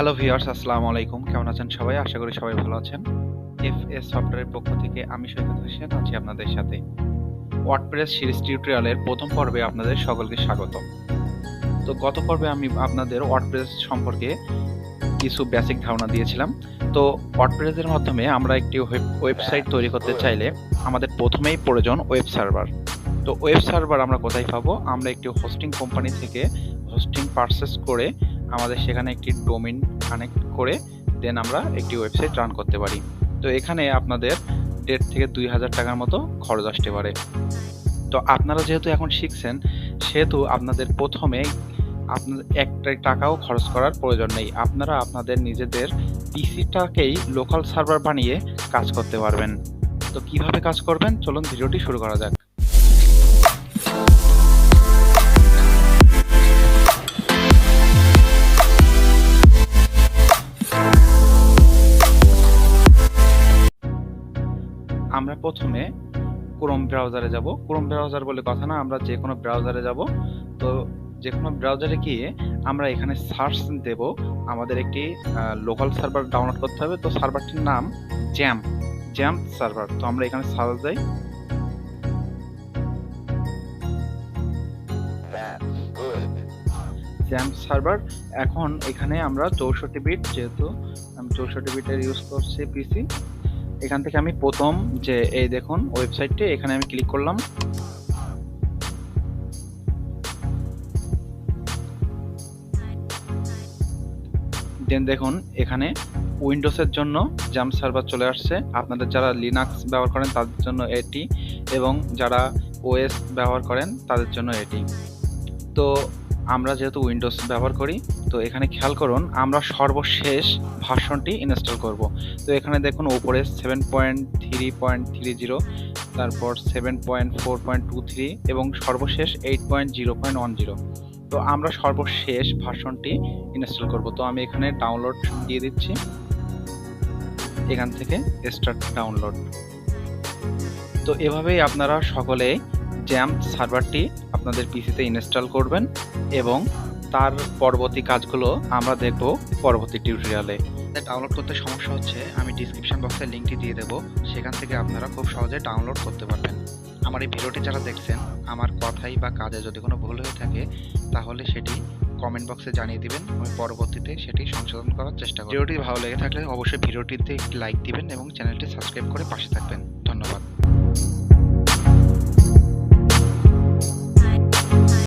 Hello viewers, আসসালামু আলাইকুম। কেমন আছেন সবাই? আশা করি সবাই ভালো আছেন। এফএস সফটওয়্যারের পক্ষ থেকে আমি সৈকত হোসেন আছি আপনাদের সাথে। ওয়ার্ডপ্রেস সিরিজ টিউটোরিয়ালের প্রথম পর্বে আপনাদের সকলকে স্বাগতম। তো গত পর্বে আমি আপনাদের ওয়ার্ডপ্রেস সম্পর্কে কিছু বেসিক ধারণা দিয়েছিলাম। তো ওয়ার্ডপ্রেসের মাধ্যমে আমরা একটি ওয়েবসাইট তৈরি করতে চাইলে আমাদের প্রথমেই প্রয়োজন ওয়েব সার্ভার। তো ওয়েব সার্ভার আমরা কোথায় পাবো? আমরা একটি হোস্টিং কোম্পানি থেকে হোস্টিং পারচেজ করে আমাদের সেখানে একটি ডোমেইন কানেক্ট করে দেন আমরা একটি ওয়েবসাইট রান করতে পারি। তো এখানে আপনাদের 1.5 থেকে 2,000 টাকার মতো খরচ আসতে পারে। তো আপনারা যেহেতু এখন শিখছেন সেহেতু আপনাদের প্রথমে আপনাদের একটা টাকাও খরচ করার প্রয়োজন নেই। আপনারা আপনাদের নিজেদের পিসিটাকেই লোকাল সার্ভার বানিয়ে কাজ করতে পারবেন। তো কিভাবে কাজ করবেন চলুন ভিডিওটি শুরু করা যাক। আমরা প্রথমে ক্রোম ব্রাউজারে যাব। ক্রোম ব্রাউজার বলে কথা না, আমরা যে কোনো ব্রাউজারে যাব। তো যে কোনো ব্রাউজারে গিয়ে আমরা এখানে সার্চ দেব। আমাদের একটি লোকাল সার্ভার ডাউনলোড করতে হবে। তো সার্ভারটির নাম জ্যাম সার্ভার। তো আমরা এখানে সার্চ দেই। XAMPP server. এখন এখানে আমরা 64 বিট, যেহেতু আমি 64 বিটের ইউজ করছি পিসি, এখান থেকে আমি প্রথম যে এই দেখুন ওয়েবসাইটটি, এখানে আমি ক্লিক করলাম। দেন দেখুন এখানে উইন্ডোজের জন্য জ্যাম সার্ভার চলে আসছে। আপনাদের যারা লিনাক্স ব্যবহার করেন তাদের জন্য এটি, এবং যারা ওএস ব্যবহার করেন তাদের জন্য এটি। তো আমরা যেহেতু উইন্ডোজ ব্যবহার করি, তো এখানে খেয়াল করুন আমরা সর্বশেষ ভার্সনটি ইনস্টল করব। তো এখানে দেখুন উপরে 7.3.30, তারপর 7.4.23 এবং সর্বশেষ 8.0.10। তো আমরা সর্বশেষ ভার্সনটি ইনস্টল করব। তো আমি এখানে ডাউনলোড দিয়ে দিচ্ছি, এখান থেকে স্টার্ট ডাউনলোড। তো এভাবেই আপনারা সকলে জ্যাম সার্ভারটি আপনাদের পিসিতে ইনস্টল করবেন এবং তার পরবর্তী কাজগুলো আমরা দেখব পরবর্তী টিউটোরিয়ালে। ডাউনলোড করতে সমস্যা হচ্ছে, আমি ডিসক্রিপশন বক্সে লিঙ্কটি দিয়ে দেবো, সেখান থেকে আপনারা খুব সহজে ডাউনলোড করতে পারবেন। আমার এই ভিডিওটি যারা দেখছেন, আমার কথাই বা কাজে যদি কোনো ভুল হয়ে থাকে তাহলে সেটি কমেন্ট বক্সে জানিয়ে দিবেন, আমি পরবর্তীতে সেটি সংশোধন করার চেষ্টা করব। ভিডিওটি ভালো লেগে থাকলে অবশ্যই ভিডিওটিতে একটি লাইক দিবেন এবং চ্যানেলটি সাবস্ক্রাইব করে পাশে থাকবেন। ধন্যবাদ।